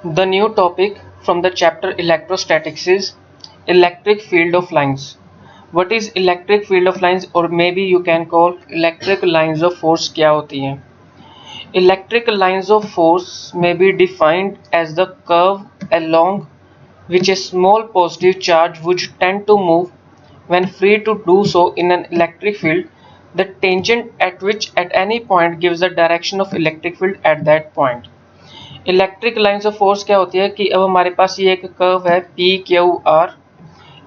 The new topic from the chapter electrostatics is electric field of lines. What is electric field of lines, or maybe you can call electric lines of force? क्या होती हैं? Electric lines of force may be defined as the curve along which a small positive charge would tend to move when free to do so in an electric field. The tangent at which at any point gives the direction of electric field at that point. Electric lines of force क्या होती है कि अब हमारे पास ये एक curve है P Q R.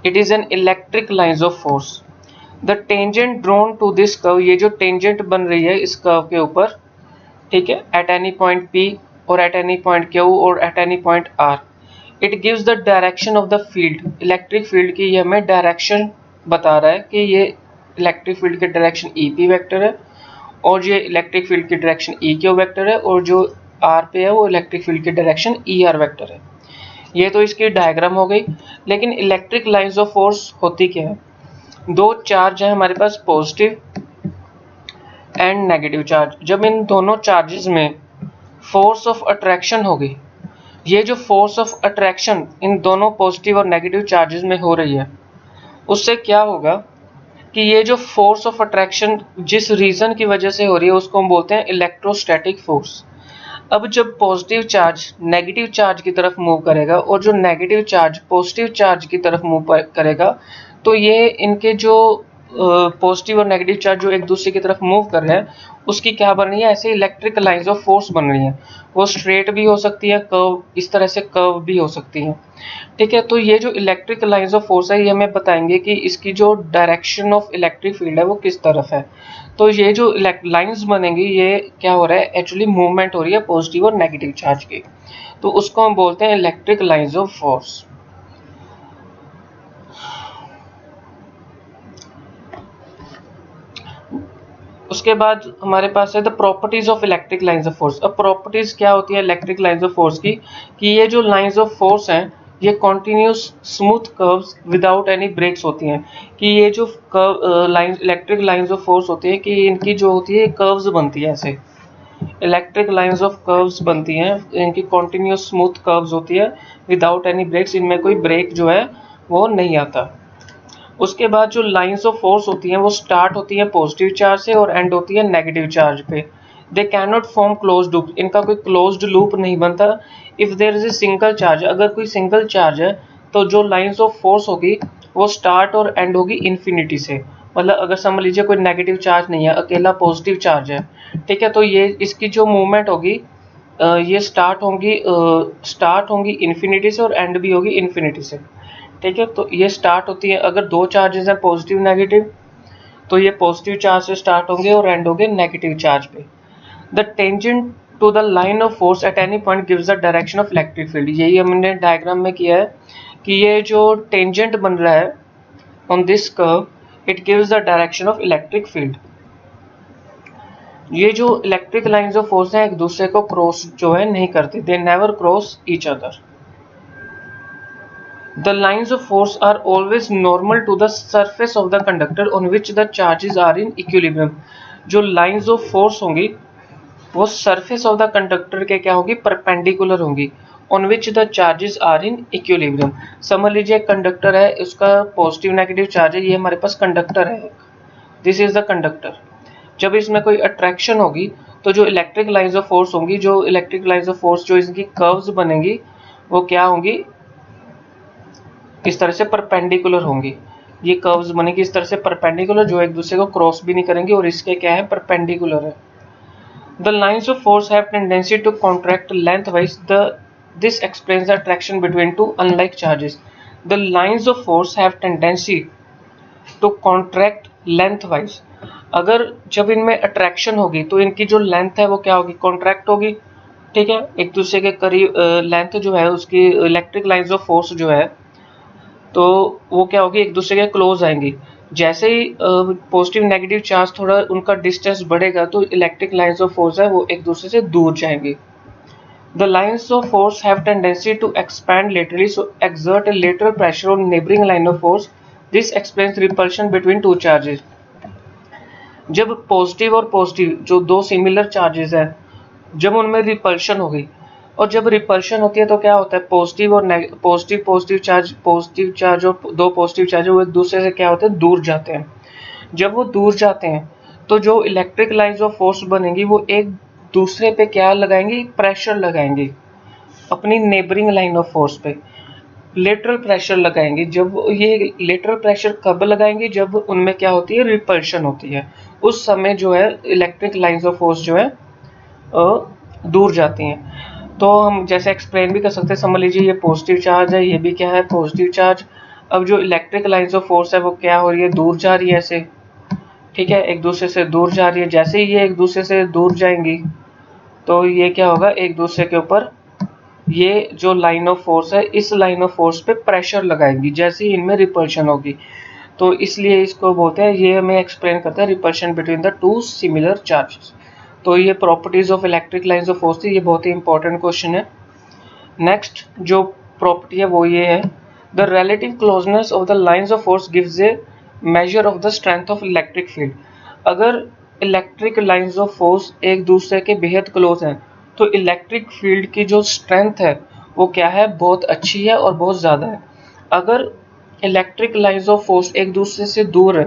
It is an electric lines of force. The tangent drawn to this curve, ये जो टेंजेंट बन रही है इस कर्व के ऊपर, ठीक है, एट एनी पॉइंट पी और एट एनी पॉइंट क्यू और at any point R, it gives the direction of the field. Electric field की ये हमें डायरेक्शन बता रहा है कि ये इलेक्ट्रिक फील्ड की डायरेक्शन ई पी वेक्टर है और ये इलेक्ट्रिक फील्ड की डायरेक्शन ई क्यू वेक्टर है और जो आर पे है वो इलेक्ट्रिक फील्ड की डायरेक्शन ई आर वेक्टर है. ये तो इसकी डायग्राम हो गई. लेकिन इलेक्ट्रिक लाइंस ऑफ फोर्स होती क्या है? दो चार्ज है हमारे पास, पॉजिटिव एंड नेगेटिव चार्ज. जब इन दोनों चार्जेस में फोर्स ऑफ अट्रैक्शन होगी, ये जो फोर्स ऑफ अट्रैक्शन इन दोनों पॉजिटिव और नेगेटिव चार्जेस में हो रही है, उससे क्या होगा कि ये जो फोर्स ऑफ अट्रैक्शन जिस रीजन की वजह से हो रही है उसको हम बोलते हैं इलेक्ट्रोस्टैटिक फोर्स. अब जब पॉजिटिव चार्ज नेगेटिव चार्ज की तरफ मूव करेगा और जो नेगेटिव चार्ज पॉजिटिव चार्ज की तरफ मूव करेगा, तो ये इनके जो पॉजिटिव और नेगेटिव चार्ज जो एक दूसरे की तरफ मूव कर रहे हैं उसकी क्या बन रही है, ऐसे इलेक्ट्रिक लाइंस ऑफ फोर्स बन रही हैं. वो स्ट्रेट भी हो सकती है, कर्व, इस तरह से कर्व भी हो सकती हैं. ठीक है, तो ये जो इलेक्ट्रिक लाइंस ऑफ फोर्स है ये हमें बताएंगे कि इसकी जो डायरेक्शन ऑफ इलेक्ट्रिक फील्ड है वो किस तरफ है. तो ये जो लाइंस बनेंगी ये क्या हो रहा है, एक्चुअली मूवमेंट हो रही है पॉजिटिव और नेगेटिव चार्ज की, तो उसको हम बोलते हैं इलेक्ट्रिक लाइंस ऑफ फोर्स. उसके बाद हमारे पास है the properties of electric lines of force. अब प्रॉपर्टीज क्या होती है इलेक्ट्रिक लाइंस ऑफ फोर्स की, कि ये जो लाइंस ऑफ फोर्स हैं ये continuous smooth curves without any breaks होती हैं. कि ये जो curve lines electric lines of force होती है कि इनकी जो होती है कर्व्स बनती है, ऐसे इलेक्ट्रिक लाइंस ऑफ कर्व्स बनती हैं, इनकी कॉन्टिन्यूस स्मूथ कर्व्स होती है विदाउट एनी ब्रेक्स, इनमें कोई ब्रेक जो है वो नहीं आता. उसके बाद जो लाइंस ऑफ फोर्स होती हैं वो स्टार्ट होती हैं पॉजिटिव चार्ज से और एंड होती है नेगेटिव चार्ज पे. They can not form closed loop, इनका कोई क्लोज्ड लूप नहीं बनता. If there is a single charge, अगर कोई सिंगल चार्ज है तो जो लाइंस ऑफ फोर्स होगी वो स्टार्ट और एंड होगी इन्फिनिटी से. मतलब अगर समझ लीजिए कोई नेगेटिव चार्ज नहीं है, अकेला पॉजिटिव चार्ज है, ठीक है, तो ये इसकी जो मूवमेंट होगी ये स्टार्ट होंगी इन्फिनिटी से और एंड भी होगी इन्फिनिटी से. ठीक है, तो ये स्टार्ट होती है, अगर दो चार्जेस हैं पॉजिटिव नेगेटिव तो ये पॉजिटिव चार्ज से स्टार्ट होंगे और एंड होंगे नेगेटिव चार्ज पे. The tangent to the line of force at any point gives the direction of electric field. यही हमने डायग्राम में किया है कि ये जो टेंजेंट बन रहा है on this curve, it gives the direction of electric field. ये जो इलेक्ट्रिक लाइंस ऑफ फोर्स हैं एक दूसरे को क्रॉस जो है नहीं करते, they never cross each other. The lines of force are always normal to the surface of the conductor on which the charges are in equilibrium. जो lines of force होंगी वो surface of the conductor के क्या होगी, perpendicular होंगी, on which the charges are in equilibrium. समझ लीजिए conductor है, उसका पॉजिटिव नेगेटिव चार्ज है, ये हमारे पास कंडक्टर है, दिस इज द कंडक्टर. जब इसमें कोई अट्रैक्शन होगी तो जो इलेक्ट्रिक लाइंस ऑफ फोर्स होंगी, जो इलेक्ट्रिक लाइंस ऑफ फोर्स जो इसकी कर्व्स बनेंगी वो क्या होंगी, इस तरह से परपेंडिकुलर होंगी. ये कर्व्स बनेगी इस तरह से परपेंडिकुलर, जो एक दूसरे को क्रॉस भी नहीं करेंगे और इसके क्या है, परपेंडिकुलर है. The lines of force have tendency to contract length wise. This explains the attraction between two unlike charges. The lines of force have tendency to contract length wise. अगर जब इनमें अट्रैक्शन होगी तो इनकी जो लेंथ है वो क्या होगी, कॉन्ट्रैक्ट होगी. ठीक है, एक दूसरे के करीब लेंथ जो है उसकी इलेक्ट्रिक लाइंस ऑफ फोर्स जो है तो वो क्या होगी, एक दूसरे के क्लोज आएंगी. जैसे ही पॉजिटिव नेगेटिव चार्ज थोड़ा उनका डिस्टेंस बढ़ेगा तो इलेक्ट्रिक लाइंस ऑफ फोर्स है वो एक दूसरे से दूर जाएंगी. The lines of force have tendency to expand laterally, so exert a lateral pressure on neighbouring line of force. This explains repulsion between two charges. जब पॉजिटिव और पॉजिटिव जो दो सिमिलर चार्जेस हैं, जब उनमें रिपल्शन होगी और जब रिपल्शन होती है तो क्या होता है, पॉजिटिव और पॉजिटिव चार्ज और दो पॉजिटिव चार्ज वो एक दूसरे से क्या होते हैं, दूर जाते हैं। जब वो दूर जाते हैं तो जो इलेक्ट्रिक लाइंस ऑफ फोर्स बनेंगी वो एक दूसरे पे क्या लगाएंगी, प्रेशर लगाएंगी, अपनी नेबरिंग लाइन ऑफ फोर्स पे लेटरल प्रेशर लगाएंगे। जब ये लेटरल प्रेशर कब लगाएंगे, जब उनमें क्या होती है, रिपल्शन होती है। उस समय जो है इलेक्ट्रिक लाइंस ऑफ फोर्स जो है दूर जाती हैं। तो हम जैसे एक्सप्लेन भी कर सकते हैं, समझ लीजिए ये पॉजिटिव चार्ज है, ये भी क्या है, पॉजिटिव चार्ज। अब जो इलेक्ट्रिक लाइंस ऑफ फोर्स है वो क्या हो रही है, दूर जा रही है ऐसे, ठीक है, एक दूसरे से दूर जा रही है। जैसे ही ये एक दूसरे से दूर जाएंगी तो ये क्या होगा, एक दूसरे के ऊपर ये जो लाइन ऑफ फोर्स है, इस लाइन ऑफ फोर्स पे प्रेशर लगाएंगी जैसे ही इनमें रिपल्शन होगी। तो इसलिए इसको बोलते हैं, ये हमें एक्सप्लेन करता है repulsion between the two similar charges. तो ये properties of electric lines of force थी, ये बहुत ही इंपॉर्टेंट क्वेश्चन है। नेक्स्ट जो प्रॉपर्टी है वो ये है, the relative closeness of the lines of force gives A measure of the strength of electric field. अगर इलेक्ट्रिक लाइंस ऑफ फोर्स एक दूसरे के बेहद क्लोज हैं तो इलेक्ट्रिक फील्ड की जो स्ट्रेंथ है वो क्या है, बहुत अच्छी है और बहुत ज़्यादा है। अगर इलेक्ट्रिक लाइंस ऑफ फोर्स एक दूसरे से दूर है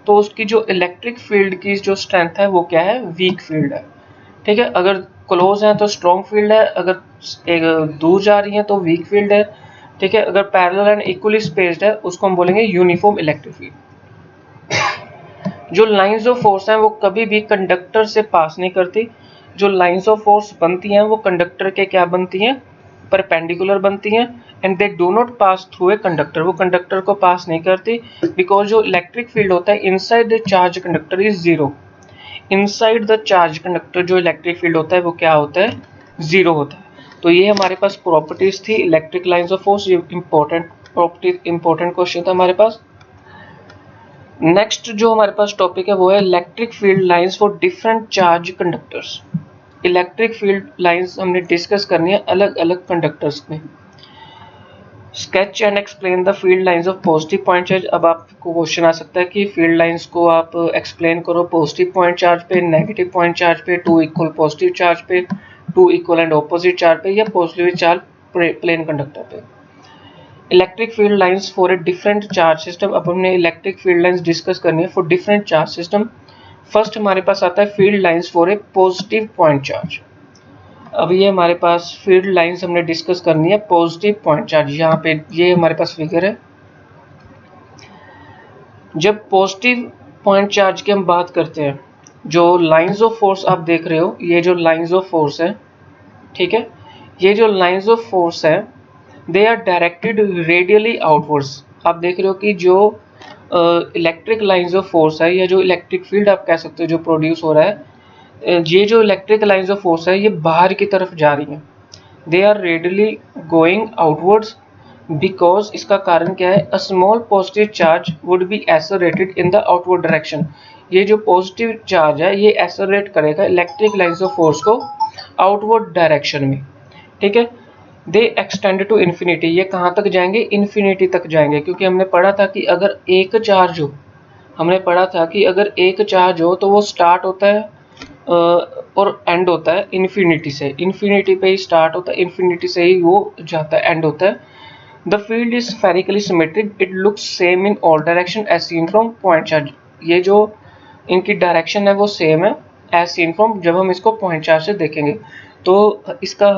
तो उसकी जो इलेक्ट्रिक फील्ड की जो स्ट्रेंथ है वो क्या है, वीक फील्ड है। ठीक है, अगर क्लोज है तो स्ट्रॉन्ग फील्ड है, अगर एक दूर जा रही है तो वीक फील्ड है। ठीक है, अगर पैरेलल एंड इक्वली स्पेस्ड है उसको हम बोलेंगे यूनिफॉर्म इलेक्ट्रिक फील्ड। जो लाइंस ऑफ फोर्स हैं वो कभी भी कंडक्टर से पास नहीं करती। जो लाइंस ऑफ फोर्स बनती हैं वो कंडक्टर के क्या बनती हैं, परपेंडिकुलर बनती हैं, and they do not pass through a conductor, वो कंडक्टर को पास नहीं करती, बिकॉज जो इलेक्ट्रिक फील्ड होता है inside the charge conductor is zero. Inside the charge conductor जो इलेक्ट्रिक फील्ड होता है वो क्या होता है, जीरो होता है। तो ये हमारे पास प्रॉपर्टीज थी इलेक्ट्रिक लाइंस ऑफ फोर्स, ये इंपॉर्टेंट प्रॉपर्टी, इंपॉर्टेंट क्वेश्चन था हमारे पास। नेक्स्ट जो हमारे पास टॉपिक है वो है electric field lines for different charge conductors. Electric field lines हमने डिस्कस करनी है अलग अलग कंडक्टर्स में। Sketch and explain the field lines of positive point charge. अब आपको क्वेश्चन आ सकता है कि फील्ड लाइंस को आप एक्सप्लेन करो पॉजिटिव पॉइंट चार्ज पे, नेगेटिव पॉइंट चार्ज पे, टू इक्वल पॉजिटिव चार्ज पे, two equal and opposite charge पे, या पॉजिटिव चार्ज प्लेन कंडक्टर पे। Electric field lines for a different charge system. अब हमने इलेक्ट्रिक फील्ड लाइंस डिस्कस करनी है for different charge system. First हमारे पास आता है field lines for a positive point charge. अब ये हमारे पास फील्ड लाइंस हमने डिस्कस करनी है पॉजिटिव पॉइंट चार्ज। यहाँ पे ये हमारे पास फिगर है। जब पॉजिटिव पॉइंट चार्ज की हम बात करते हैं, जो लाइंस ऑफ फोर्स आप देख रहे हो, ये जो लाइंस ऑफ फोर्स है, ठीक है, ये जो लाइंस ऑफ फोर्स है they are directed radially outwards. आप देख रहे हो कि जो इलेक्ट्रिक लाइंस ऑफ फोर्स है या जो इलेक्ट्रिक फील्ड आप कह सकते हो जो प्रोड्यूस हो रहा है, ये जो इलेक्ट्रिक लाइंस ऑफ फोर्स है ये बाहर की तरफ जा रही हैं। They are radially going outwards because, इसका कारण क्या है, a small positive charge would be isolated in the outward direction. ये जो पॉजिटिव चार्ज है ये एसोलेट करेगा इलेक्ट्रिक लाइंस ऑफ फोर्स को आउटवर्ड डायरेक्शन में। ठीक है, दे एक्सटेंड टू इन्फिनिटी। ये कहाँ तक जाएंगे, इन्फिनिटी तक जाएंगे, क्योंकि हमने पढ़ा था कि अगर एक चार्ज हो, हमने पढ़ा था कि अगर एक चार्ज हो तो वो स्टार्ट होता है और एंड होता है इन्फिनिटी से। इन्फिनिटी पे ही स्टार्ट होता है, इन्फिनिटी से ही वो जाता है, एंड होता है। The field is spherically symmetric, it looks same in all direction as seen from point charge. ये जो इनकी डायरेक्शन है वो सेम है एज सीन फ्रॉम, जब हम इसको पॉइंट चार्ज से देखेंगे। तो इसका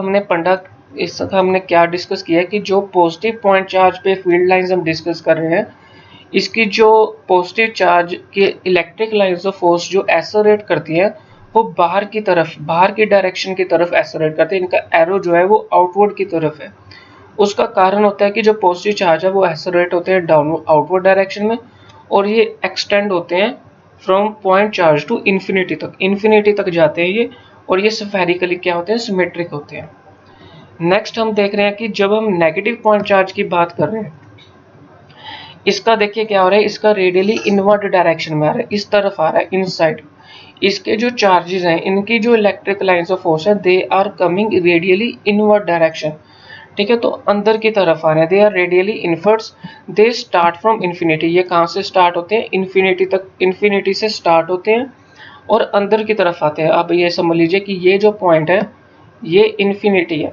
हमने क्या डिस्कस किया है कि जो पॉजिटिव पॉइंट चार्ज पे फील्ड लाइंस हम डिस्कस कर रहे हैं, इसकी जो पॉजिटिव चार्ज के इलेक्ट्रिक लाइंस ऑफ फोर्स जो एसोलेट करती हैं वो बाहर की तरफ, बाहर की डायरेक्शन की तरफ एसोलेट करते हैं। इनका एरो जो है वो आउटवर्ड की तरफ है। उसका कारण होता है कि जो पॉजिटिव चार्ज है वो एसोलेट होते हैं डाउनवर्ड आउटवर्ड डायरेक्शन में, और ये एक्सटेंड होते हैं from point charge to infinity तक, इन्फिनिटी तक जाते हैं ये, और ये स्फेरिकली क्या होते हैं, सिमेट्रिक होते हैं। नेक्स्ट हम देख रहे हैं कि जब हम नेगेटिव पॉइंट चार्ज की बात कर रहे हैं, इसका देखिए क्या हो रहा है, इसका रेडियली इनवर्ट डायरेक्शन में आ रहा है, इस तरफ आ रहा है, इनसाइड। इसके जो चार्जेस हैं, इनकी जो इलेक्ट्रिक लाइंस ऑफ फोर्स है, they are coming radially inward direction. ठीक है, तो अंदर की तरफ आ रहे हैं, they are radially inwards, they start from infinity. ये कहाँ से स्टार्ट होते हैं, इन्फिनिटी तक, इन्फिनिटी से स्टार्ट होते हैं और अंदर की तरफ आते हैं। अब ये समझ लीजिए कि ये जो पॉइंट है ये इन्फिनिटी है,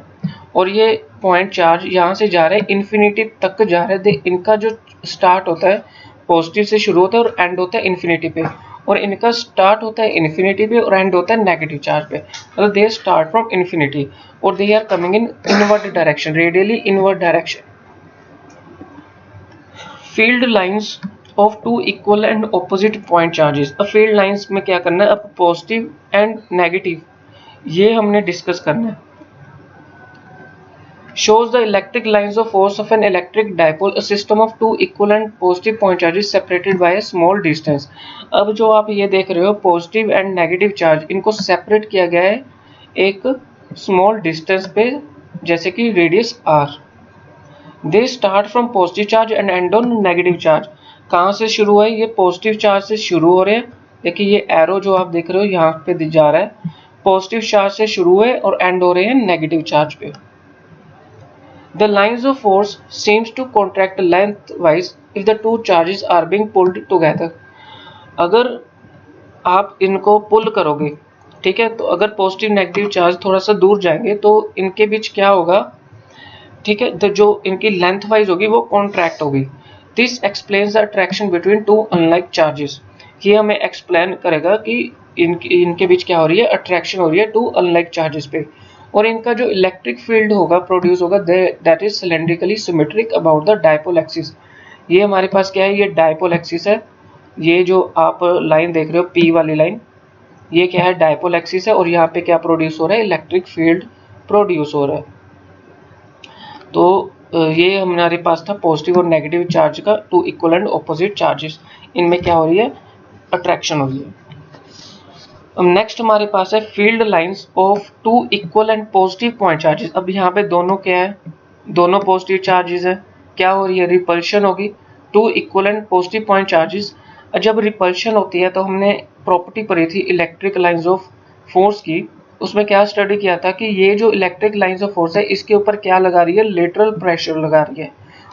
और ये पॉइंट चार्ज यहाँ से जा रहा है इन्फिनिटी तक जा रहा है। इनका जो स्टार्ट होता है पॉजिटिव से शुरू होता है और एंड होता है इन्फिनिटी पे, और इनका स्टार्ट होता है इन्फिनिटी पे और एंड होता है नेगेटिव चार्ज पे। मतलब दे स्टार्ट फ्रॉम इन्फिनिटी और they are coming in inward direction, radially inward direction. Field lines of two equal and opposite point charges. अब फील्ड लाइंस में क्या करना है, अब पॉजिटिव एंड नेगेटिव ये हमने डिस्कस करना है। shows the electric lines of force of an electric dipole, a system of two equal and positive point charges separated by a small distance। अब जो आप ये देख रहे हो पॉजिटिव एंड नेगेटिव चार्ज, इनको सेपरेट किया गया है एक स्मॉल डिस्टेंस पे, जैसे कि radius r। They start from positive charge and and on negative charge. कहाँ से शुरू है, ये पॉजिटिव चार्ज से शुरू हो रहे हैं। देखिए ये एरो जो आप देख रहे हो यहाँ पे जा रहा है, पॉजिटिव चार्ज से शुरू है और एंड हो रहे हैं नेगेटिव चार्ज पे। The lines of force seems to contract lengthwise if the two charges are being pulled together। अगर आप इनको पुल करोगे, ठीक है, तो अगर पॉजिटिव नेगेटिव चार्ज थोड़ा सा दूर जाएंगे तो इनके बीच क्या होगा, ठीक है, तो जो इनकी लेंथ वाइज होगी वो कॉन्ट्रैक्ट होगी। This explains the attraction between two unlike charges. ये हमें एक्सप्लेन करेगा कि इनके बीच क्या हो रही है, अट्रैक्शन हो रही है टू अनलाइक चार्जेस पे। और इनका जो इलेक्ट्रिक फील्ड होगा प्रोड्यूस होगा that is cylindrically symmetric about the dipole axis. ये हमारे पास क्या है, ये डायपोल एक्सिस है। ये जो आप लाइन देख रहे हो पी वाली लाइन, ये क्या है, डायपोल एक्सिस है। और यहाँ पे क्या प्रोड्यूस हो रहा है, इलेक्ट्रिक फील्ड प्रोड्यूस हो रहा है। तो ये हमारे पास था पॉजिटिव और नेगेटिव चार्ज का two equal and opposite charges, इनमें क्या हो रही है, अट्रैक्शन हो रही है। अब नेक्स्ट हमारे पास है field lines of two equal and positive point charges. अब यहाँ पे दोनों क्या है, दोनों पॉजिटिव चार्जेस है, क्या हो रही है, रिपल्शन होगी two equal and positive point charges. जब रिपल्शन होती है तो हमने प्रॉपर्टी पढ़ी थी इलेक्ट्रिक लाइंस ऑफ फोर्स की, उसमें क्या स्टडी किया था कि ये जो इलेक्ट्रिक लाइंस ऑफ फोर्स है इसके ऊपर क्या लगा रही है, लेटरल प्रेशर लगा रही है।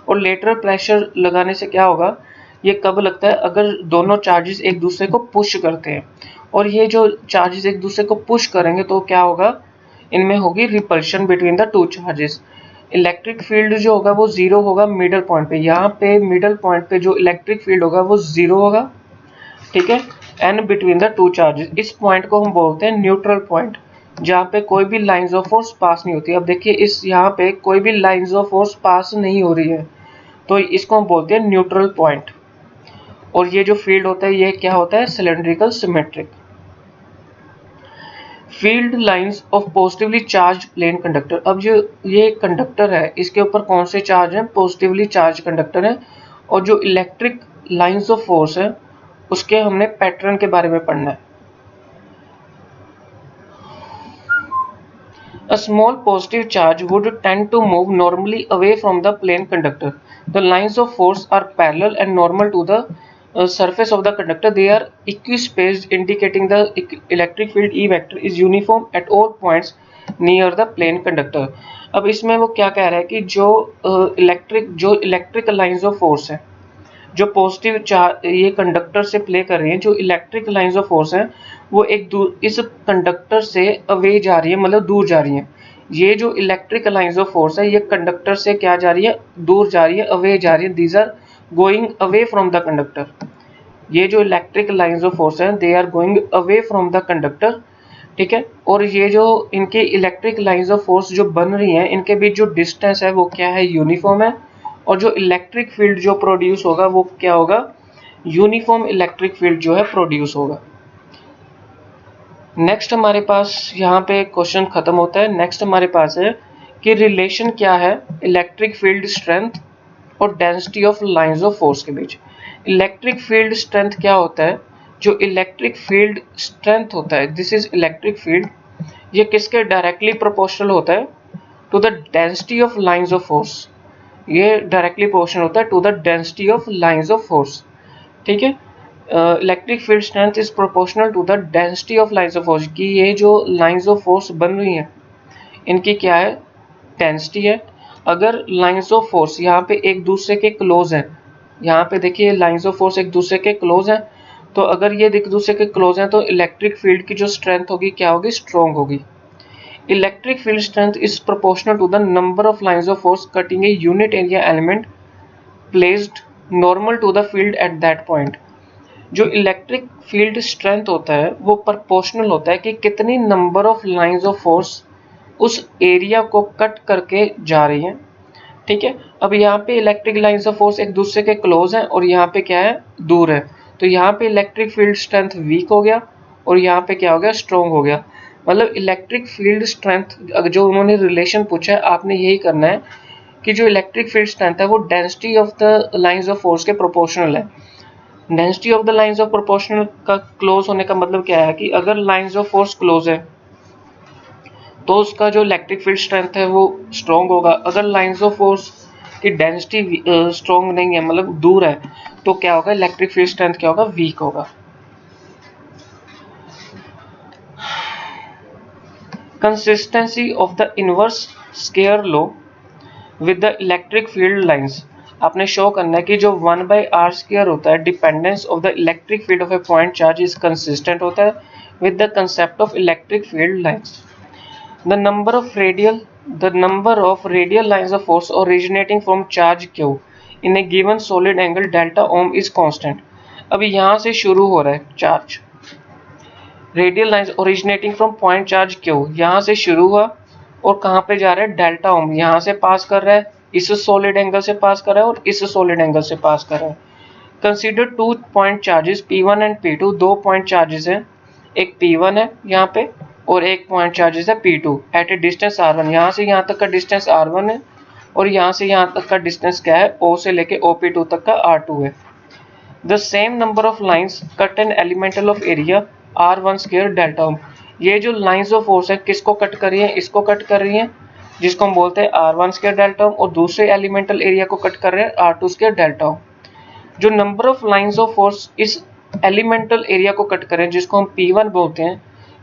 और लेटरल प्रेशर लगाने से क्या होगा, ये कब लगता है, अगर दोनों चार्जेस एक दूसरे को पुश करते हैं। और ये जो चार्जेस एक दूसरे को पुश करेंगे तो क्या होगा, इनमें होगी repulsion between the two charges. Electric field जो होगा वो जीरो होगा मिडल पॉइंट पे, यहाँ पे मिडल पॉइंट पे जो इलेक्ट्रिक फील्ड होगा वो जीरो होगा, ठीक है, and between the two charges. इस पॉइंट को हम बोलते हैं न्यूट्रल पॉइंट, जहाँ पे कोई भी लाइंस ऑफ फोर्स पास नहीं होती। अब देखिए इस यहाँ पे कोई भी लाइंस ऑफ फोर्स पास नहीं हो रही है, तो इसको हम बोलते हैं न्यूट्रल पॉइंट। और ये जो फील्ड होता है ये क्या होता है, cylindrical symmetric. Field lines of positively charge plane conductor. अब जो ये कंडक्टर है इसके ऊपर कौन से चार्ज हैं, पॉजिटिवली चार्ज कंडक्टर है। और जो इलेक्ट्रिक लाइंस ऑफ फोर्स है उसके हमने पैटर्न के बारे में पढ़ना है। A small positive charge would tend to move normally away from the plane conductor. The lines of force are parallel and normal to the surface of the conductor. They are equispaced, indicating the electric field E vector is uniform at all points near the plane conductor. अब इसमें वो क्या कह रहा है कि जो electric lines of force है, जो पॉजिटिव चार्ज ये कंडक्टर से प्ले कर रही हैं, जो इलेक्ट्रिक लाइंस ऑफ फोर्स हैं वो इस कंडक्टर से अवे जा रही है, मतलब दूर जा रही हैं। ये जो इलेक्ट्रिक लाइंस ऑफ फोर्स है ये कंडक्टर से क्या जा रही है, दूर जा रही है, अवे जा रही है। These are going away from the conductor. ये जो इलेक्ट्रिक लाइंस ऑफ फोर्स हैं they are going away from the conductor, ठीक है। और ये जो इनके इलेक्ट्रिक लाइंस ऑफ फोर्स जो बन रही हैं इनके बीच जो डिस्टेंस है वो क्या है, यूनिफॉर्म है। और जो इलेक्ट्रिक फील्ड जो प्रोड्यूस होगा वो क्या होगा, यूनिफॉर्म इलेक्ट्रिक फील्ड जो है प्रोड्यूस होगा। नेक्स्ट हमारे पास यहाँ पे क्वेश्चन खत्म होता है। नेक्स्ट हमारे पास है कि रिलेशन क्या है इलेक्ट्रिक फील्ड स्ट्रेंथ और density of lines of force के बीच। इलेक्ट्रिक फील्ड स्ट्रेंथ क्या होता है, जो इलेक्ट्रिक फील्ड स्ट्रेंथ होता है, दिस इज इलेक्ट्रिक फील्ड, ये किसके डायरेक्टली प्रोपोर्शनल होता है, to the density of lines of force. ये डायरेक्टली प्रोपोर्शनल होता है to the density of lines of force, ठीक है। Electric field strength is proportional to the density of lines of force, कि ये जो लाइंस ऑफ फोर्स बन रही हैं इनकी क्या है, डेंसिटी है। अगर लाइंस ऑफ फोर्स यहाँ पे एक दूसरे के क्लोज हैं, यहाँ पे देखिए लाइंस ऑफ फोर्स एक दूसरे के क्लोज हैं, तो अगर ये एक दूसरे के क्लोज हैं तो इलेक्ट्रिक फील्ड की जो स्ट्रेंथ होगी क्या होगी, स्ट्रॉन्ग होगी। Electric field strength is proportional to the number of lines of force cutting a unit area element placed normal to the field at that point. जो इलेक्ट्रिक फील्ड स्ट्रेंथ होता है वो प्रोपोर्शनल होता है कि कितनी number of lines of force उस area को कट करके जा रही हैं। ठीक है, अब यहाँ पे इलेक्ट्रिक लाइंस ऑफ फोर्स एक दूसरे के क्लोज हैं और यहाँ पे क्या है, दूर है। तो यहाँ पे इलेक्ट्रिक फील्ड स्ट्रेंथ वीक हो गया और यहाँ पे क्या हो गया, स्ट्रॉन्ग हो गया। मतलब इलेक्ट्रिक फील्ड स्ट्रेंथ जो उन्होंने रिलेशन पूछा है, आपने यही करना है कि जो इलेक्ट्रिक फील्ड स्ट्रेंथ है वो density of the lines of force के प्रोपोर्शनल है। Density of the lines of proportional का क्लोज होने का मतलब क्या है कि अगर लाइंस ऑफ फोर्स क्लोज है तो उसका जो इलेक्ट्रिक फील्ड स्ट्रेंथ है वो स्ट्रॉन्ग होगा। अगर लाइंस ऑफ फोर्स की डेंसिटी स्ट्रॉन्ग नहीं है, मतलब दूर है, तो क्या होगा, इलेक्ट्रिक फील्ड स्ट्रेंथ क्या होगा, वीक होगा। Consistency of the inverse square law with the electric field lines. आपने शो करना है कि जो 1/r² होता है, dependence of the electric field of A point charge is consistent होता है with the concept of electric field lines. The number of radial lines of force originating from charge Q in a given solid angle delta ohm is constant। अभी यहाँ से शुरू हो रहा है charge, radial lines originating from point charge Q, यहाँ से शुरू हुआ और कहाँ पे जा रहा है, डेल्टा ओम, यहाँ से पास कर रहा है, इस सॉलिड एंगल से पास कर रहा है और इस सॉलिड एंगल से पास कर रहा है। Consider 2 point charges P1 and P2। 2 point charges हैं, एक P1 है यहाँ पे और एक पॉइंट चार्जेस है P2 एट ए डिस्टेंस R1। यहाँ से यहाँ तक का डिस्टेंस R1 है और यहाँ से यहाँ तक का डिस्टेंस क्या है, O से लेके OP2 तक का R2 है। The same number of lines cut an elemental of area R1² delta ohm. ये जो लाइंस ऑफ फोर्स है किसको कट कर रही है, इसको कट कर रही है, जिसको हम बोलते हैं R1² डेल्टा ओम, और दूसरे एलिमेंटल एरिया को कट कर रहे हैं R2² डेल्टा ओम। जो number of lines of force इस एलिमेंटल एरिया को कट कर रहे हैं, जिसको हम P1 बोलते हैं,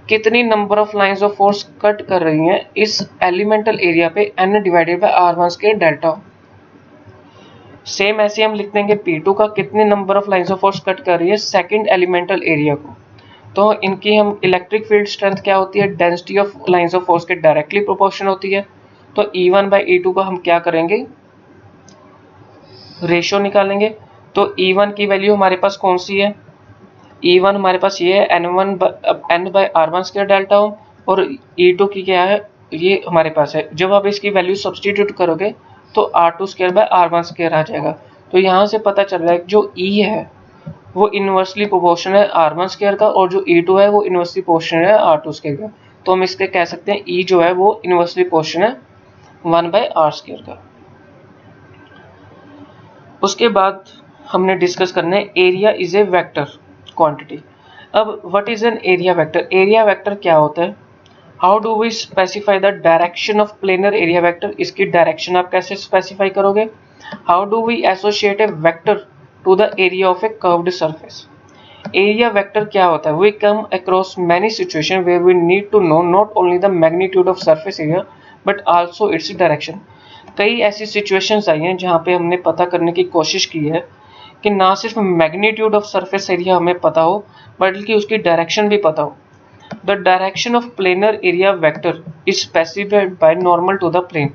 कितनी number of lines of force cut कर रही हैं इस एलिमेंटल एरिया पे, N divided by R1² delta ohm. Same ऐसे हम लिख देंगे P2 का कितने number of lines of force cut कर रही है सेकंड एलिमेंटल एरिया को। तो इनकी हम इलेक्ट्रिक फील्ड स्ट्रेंथ क्या होती है, density of lines of force के डायरेक्टली प्रोपोर्शन होती है। तो E1/E2 का हम क्या करेंगे, रेशियो निकालेंगे। तो E1 की वैल्यू हमारे पास कौन सी है, E1 हमारे पास ये है N/R1² डेल्टा ओम, और E2 की क्या है, ये हमारे पास है। जब आप इसकी वैल्यू सब्सटीट्यूट करोगे तो R2²/R1² आ जाएगा। तो यहाँ से पता चल रहा है कि जो E है वो इनवर्सली प्रोपोर्शनल है R1² का, और जो E2 है वो इनवर्सली प्रोपोर्शनल है R2² का। तो हम इसके कह सकते हैं E जो है वो इनवर्सली प्रोपोर्शनल है 1/r² का। उसके बाद हमने डिस्कस करना है area is a vector quantity. अब what is an area vector, area vector क्या होता है, how do we specify the direction of planar area vector, इसकी डायरेक्शन आप कैसे स्पेसिफाई करोगे। How do we associate a vector to the area of a curved surface. Area vector क्या होता है, we come across many situation where we need to know not only the magnitude of surface area but also its direction. कई ऐसी situations आई हैं जहाँ पे हमने पता करने की कोशिश की है कि ना सिर्फ मैग्नीट्यूड ऑफ सरफेस एरिया हमें पता हो बल्कि उसकी डायरेक्शन भी पता हो। The direction of planar area vector is specified by normal to the plane.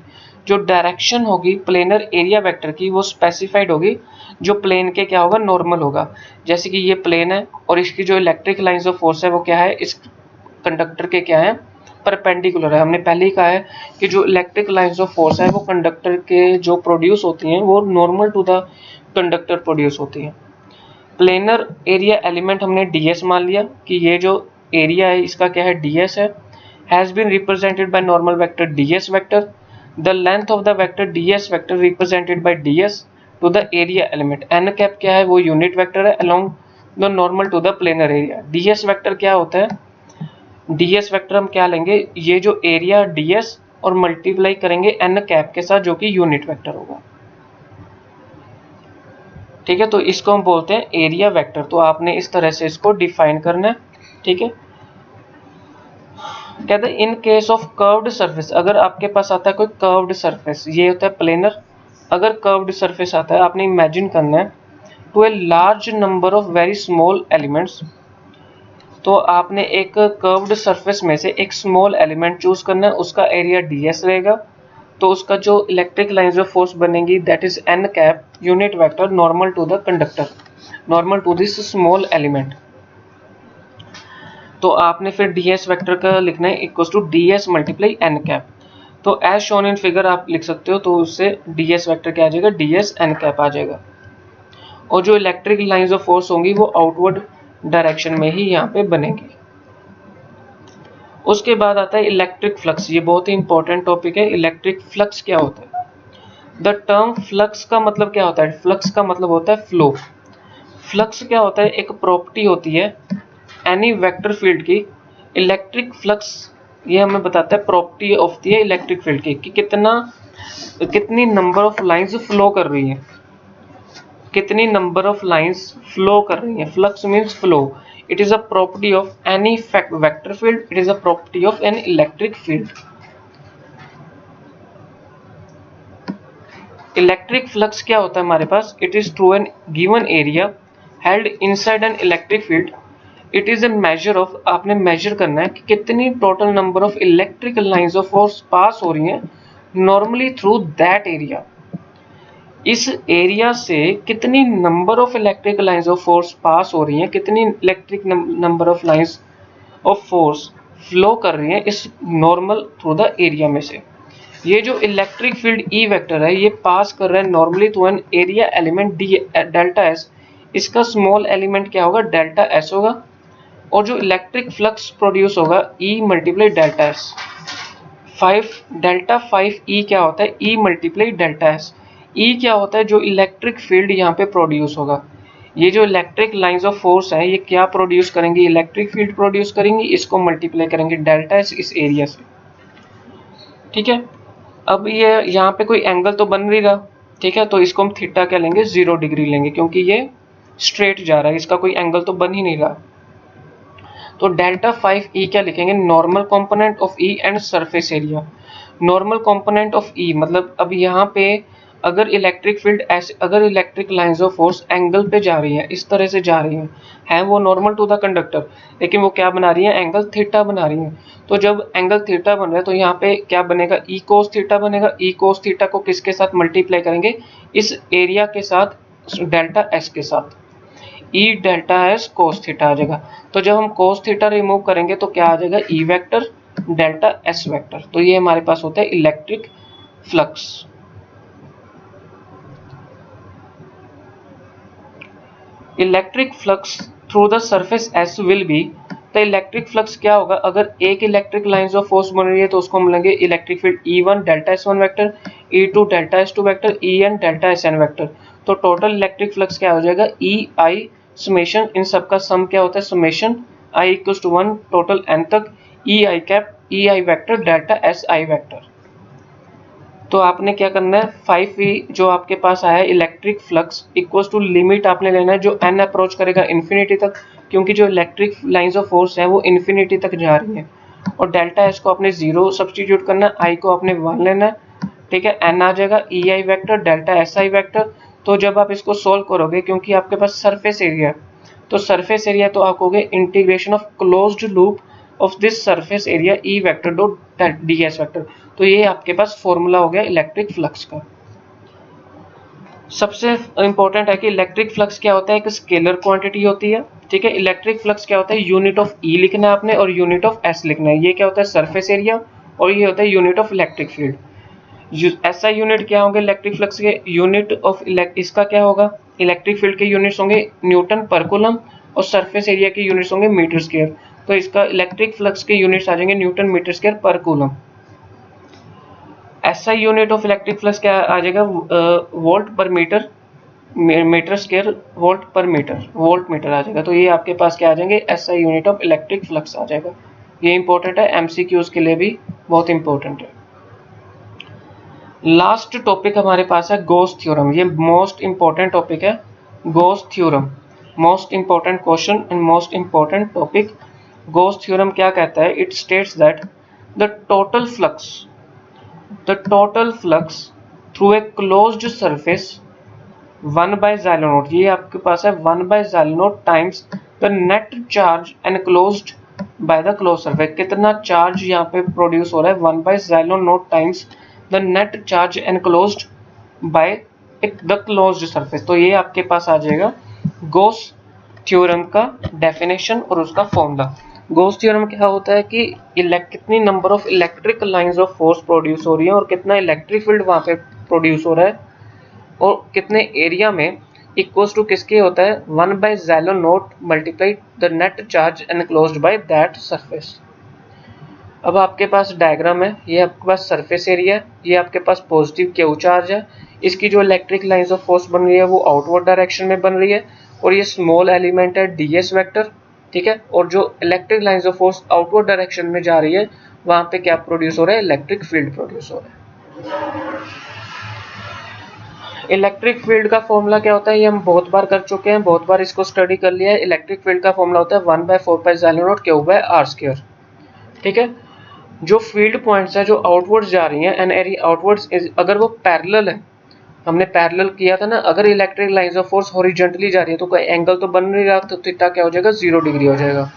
जो डायरेक्शन होगी प्लेनर एरिया वेक्टर की वो स्पेसिफाइड होगी जो प्लेन के क्या होगा, नॉर्मल होगा। जैसे कि ये प्लेन है और इसकी जो इलेक्ट्रिक लाइंस ऑफ फोर्स है वो क्या है, इस कंडक्टर के क्या है, परपेंडिकुलर है। हमने पहले ही कहा है कि जो इलेक्ट्रिक लाइंस ऑफ फोर्स है वो कंडक्टर के जो प्रोड्यूस होती हैं वो normal to the conductor produce होती हैं। प्लेनर एरिया एलिमेंट हमने ds मान लिया कि ये जो एरिया है इसका क्या है, ds है, has been represented by normal vector ds vector. The length of the vector ds vector represented by ds to the area element. n cap क्या है, वो यूनिट वेक्टर है along the normal to the planar area. ds vector क्या होता है, ds vector हम क्या लेंगे, ये जो एरिया ds और मल्टीप्लाई करेंगे n कैप के साथ जो कि यूनिट वेक्टर होगा। ठीक है, तो इसको हम बोलते हैं एरिया वेक्टर। तो आपने इस तरह से इसको डिफाइन करना है। ठीक है, कहते हैं in case of curved surface, अगर आपके पास आता है कोई कर्व्ड सरफेस, ये होता है प्लेनर। अगर कर्व्ड सरफेस आता है, आपने इमेजिन करना है to a large number of very small elements तो आपने एक कर्व्ड सरफेस में से एक स्मॉल एलिमेंट चूज करना है, उसका एरिया ds रहेगा। तो उसका जो इलेक्ट्रिक लाइंस ऑफ फोर्स बनेगी that is n cap unit vector normal to the conductor, normal to this small element. तो आपने फिर ds वेक्टर का लिखना है equal to ds multiply n cap. तो एज शोन इन फिगर आप लिख सकते हो, तो उससे ds वेक्टर क्या आ जाएगा, ds n कैप आ जाएगा। और जो इलेक्ट्रिक लाइंस ऑफ फोर्स होंगी वो आउटवर्ड डायरेक्शन में ही यहाँ पे बनेगी। उसके बाद आता है इलेक्ट्रिक फ्लक्स। ये बहुत ही इंपॉर्टेंट टॉपिक है। इलेक्ट्रिक फ्लक्स क्या होता है? द टर्म फ्लक्स का मतलब क्या होता है? फ्लक्स का मतलब होता है फ्लो। फ्लक्स क्या होता है? एक प्रॉपर्टी होती है एनी वेक्टर फील्ड की। इलेक्ट्रिक फ्लक्स ये हमें बताता है property of the electric field की, कि कितनी नंबर ऑफ लाइंस फ्लो कर रही है, कितनी नंबर ऑफ लाइंस फ्लो कर रही है। Flux means flow. It is a property of any vector field, it is a property of an electric field. Electric flux क्या होता है हमारे पास? It is through an given area held inside an electric field. It is an measure of, आपने measure करना है कि कितनी total number of electric lines of force pass हो रही हैं नॉर्मली थ्रू दैट एरिया। इस एरिया से कितनी number of electric lines of force pass हो रही हैं, कितनी electric number of lines of force flow कर रही हैं इस नॉर्मल थ्रू द एरिया में से। ये जो इलेक्ट्रिक फील्ड ई वेक्टर है ये पास कर रहा है normally through an area element D delta S. इसका स्मॉल एलिमेंट क्या होगा? डेल्टा एस होगा। और जो इलेक्ट्रिक फ्लक्स प्रोड्यूस होगा ई multiply delta S. 5 delta 5 E क्या होता है? ई मल्टीप्लाई डेल्टा एस। ई क्या होता है? जो इलेक्ट्रिक फील्ड यहाँ पे प्रोड्यूस होगा। ये जो इलेक्ट्रिक लाइंस ऑफ फोर्स है ये क्या प्रोड्यूस करेंगी? इलेक्ट्रिक फील्ड प्रोड्यूस करेंगी। इसको मल्टीप्लाई करेंगे डेल्टा एस इस एरिया से। ठीक है। अब ये यहाँ पे कोई एंगल तो बन नहीं रहा, ठीक है, तो इसको हम थीटा क्या लेंगे? 0 डिग्री लेंगे, क्योंकि ये स्ट्रेट जा रहा है, इसका कोई एंगल तो बन ही नहीं रहा। तो डेल्टा 5 ई क्या लिखेंगे? Normal component of E and surface area. Normal component of E मतलब अब यहाँ पे अगर इलेक्ट्रिक फील्ड ऐसे, अगर electric lines of force angle पे जा रही है, इस तरह से जा रही है वो नॉर्मल टू द कंडक्टर, लेकिन वो क्या बना रही है? एंगल थीटा बना रही है। तो जब एंगल थीटा बन रहा है तो यहाँ पे क्या बनेगा? ई कोस थीटा बनेगा। ई कोस थीटा को किसके साथ मल्टीप्लाई करेंगे? इस एरिया के साथ, डेल्टा एस के साथ। E delta S cos theta आ जाएगा। तो जब हम कोस थीटा रिमूव करेंगे तो क्या आ जाएगा? E vector delta S vector. तो ये हमारे पास होता है electric flux. Electric flux through the surface S will be. तो इलेक्ट्रिक फ्लक्स क्या होगा? अगर एक इलेक्ट्रिक लाइंस ऑफ फोर्स बन रही है तो उसको हम लेंगे electric field E1 delta S1 vector, E2 delta S2 vector, En delta Sn vector. तो टोटल इलेक्ट्रिक फ्लक्स क्या हो जाएगा? EI समेशन, इन सबका सम क्या होता है? Summation I equals to 1 total n तक EI cap EI vector delta SI vector. तो आपने क्या करना है? 5v जो आपके पास आया है electric flux equals to limit आपने लेना है जो n अप्रोच करेगा इन्फिनिटी तक, क्योंकि जो इलेक्ट्रिक लाइंस ऑफ फोर्स है वो इन्फिनिटी तक जा रही है। और डेल्टा एस को आपने 0 सब्सटीट्यूट करना है, आई को आपने 1 लेना है, ठीक है। n आ जाएगा EI vector delta SI vector. तो जब आप इसको सोल्व करोगे, क्योंकि आपके पास सरफेस एरिया है, तो सरफेस एरिया तो आप कहोगे integration of closed loop of this surface area E vector dot ds vector. तो ये आपके पास फॉर्मूला हो गया इलेक्ट्रिक फ्लक्स का। सबसे इंपॉर्टेंट है कि इलेक्ट्रिक फ्लक्स क्या होता है? एक स्केलर क्वांटिटी होती है, ठीक है। इलेक्ट्रिक फ्लक्स क्या होता है? यूनिट ऑफ ई लिखना है आपने और यूनिट ऑफ एस लिखना है। ये क्या होता है? Surface area. और ये होता है यूनिट ऑफ इलेक्ट्रिक फील्ड। ऐसा यूनिट क्या होंगे इलेक्ट्रिक फ्लक्स के? यूनिट ऑफ इसका क्या होगा? इलेक्ट्रिक फील्ड के यूनिट्स होंगे न्यूटन पर कूलम और सरफेस एरिया के यूनिट्स होंगे मीटर स्क्वायर। तो इसका इलेक्ट्रिक फ्लक्स के यूनिट्स आ जाएंगे न्यूटन मीटर स्क्वायर पर कूलम। ऐसा यूनिट ऑफ इलेक्ट्रिक फ्लक्स क्या आ जाएगा? वोल्ट पर मीटर, मीटर स्क्वायर वोल्ट पर मीटर, वोल्ट मीटर आ जाएगा। तो ये आपके पास क्या आ जाएंगे? ऐसा यूनिट ऑफ इलेक्ट्रिक फ्लक्स आ जाएगा। ये इंपॉर्टेंट है, एमसीक्यूज के लिए भी बहुत इंपॉर्टेंट है। लास्ट टॉपिक हमारे पास है गॉस थ्योरम। ये मोस्ट इंपॉर्टेंट टॉपिक है, Gauss theorem. Most important question and most important topic. Gauss theorem क्या कहता है? It states that the total flux through a closed surface 1 by xylo not, ये आपके पास है 1 by xylo not times the net charge enclosed by the close surface, कितना charge यहाँ पे produce हो रहा है 1 by epsilon not times the net charge enclosed by the closed surface. तो ये आपके पास आ जाएगा गॉस थ्योरम का डेफिनेशन और उसका फॉर्मूला। गॉस थ्योरम क्या होता है कि कितनी number of electric lines of force produce हो रही है और कितना इलेक्ट्रिक फील्ड वहां पे प्रोड्यूस हो रहा है और कितने एरिया में, इक्वल्स टू किसके होता है 1 by epsilon naught multiply the net charge enclosed by that surface. अब आपके पास डायग्राम है, ये आपके पास सरफेस एरिया है, ये आपके पास पॉजिटिव क्यू चार्ज है, इसकी जो इलेक्ट्रिक लाइंस ऑफ फोर्स बन रही है वो आउटवर्ड डायरेक्शन में बन रही है और ये स्मॉल एलिमेंट है ds वेक्टर, ठीक है। और जो electric lines of force outward direction में जा रही है वहां पे क्या प्रोड्यूस हो रहा है, इलेक्ट्रिक फील्ड प्रोड्यूस हो रहा है। इलेक्ट्रिक फील्ड का फॉर्मूला क्या होता है, ये हम बहुत बार कर चुके हैं, बहुत बार इसको स्टडी कर लिया है। इलेक्ट्रिक फील्ड का फॉर्मूला होता है 1/4πε0 ठीक है। जो फील्ड पॉइंट्स है जो आउटवर्ड्स जा रही हैं एंड एरिया आउटवर्ड्स अगर वो पैरेलल है, हमने पैरेलल किया था ना, अगर electric lines of force horizontally जा रही है तो कोई एंगल तो बन नहीं रहा, तो थीटा क्या हो जाएगा 0 डिग्री हो जाएगा।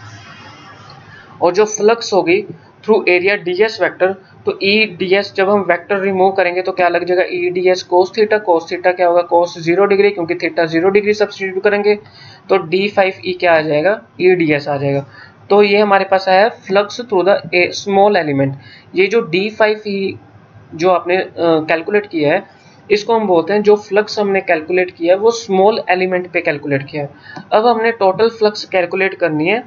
और जो फ्लक्स होगी थ्रू एरिया ds वेक्टर, तो ई ds जब हम वेक्टर रिमूव करेंगे तो क्या लग जाएगा ई ds कोस थीटा क्या होगा कोस 0 डिग्री, क्योंकि थीटा 0 डिग्री सब्स्टिट्यूट करेंगे तो d5e क्या आ जाएगा ई ds आ जाएगा। तो ये हमारे पास आया flux through the small element. ये जो d5e जो आपने कैलकुलेट किया है इसको हम बोलते हैं, जो फ्लक्स हमने कैलकुलेट किया है वो स्मॉल एलिमेंट पे कैलकुलेट किया है। अब हमने टोटल फ्लक्स कैलकुलेट करनी है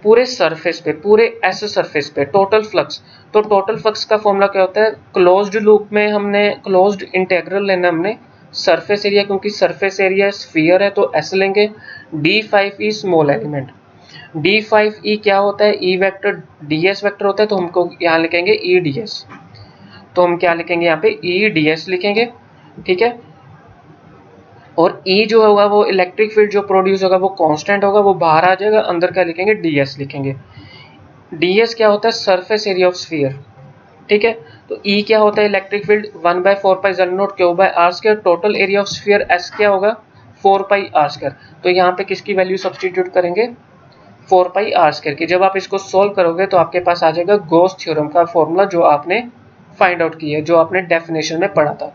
पूरे सरफेस पे, पूरे एस सरफेस पे टोटल फ्लक्स। तो टोटल फ्लक्स का फॉर्मूला क्या होता है, क्लोज्ड लूप में हमने क्लोज्ड इंटीग्रल लेना हमने सरफेस एरिया, क्योंकि सरफेस एरिया स्फीयर है तो एस लेंगे, d5e स्मॉल एलिमेंट। d5e क्या होता है, ई वेक्टर ds वेक्टर होता है, तो हमको यहाँ लिखेंगे ई ds। तो हम क्या लिखेंगे यहाँ पे ई ds लिखेंगे, ठीक है। और E जो होगा वो इलेक्ट्रिक फील्ड जो प्रोड्यूस होगा वो कांस्टेंट होगा, वो बाहर आ जाएगा, अंदर क्या लिखेंगे ds लिखेंगे। ds क्या होता है, सरफेस एरिया ऑफ स्फीयर, ठीक है। तो E क्या होता है, electric field 1/4πε0 total area of sphere S क्या होगा 4πr²। तो यहाँ पे किसकी वैल्यू सब्स्टिट्यूट करेंगे 4πr² की। जब आप इसको सोल्व करोगे तो आपके पास आ जाएगा गॉस थ्योरम का फॉर्मूला जो आपने फाइंड आउट किया है, जो आपने डेफिनेशन में पढ़ा था।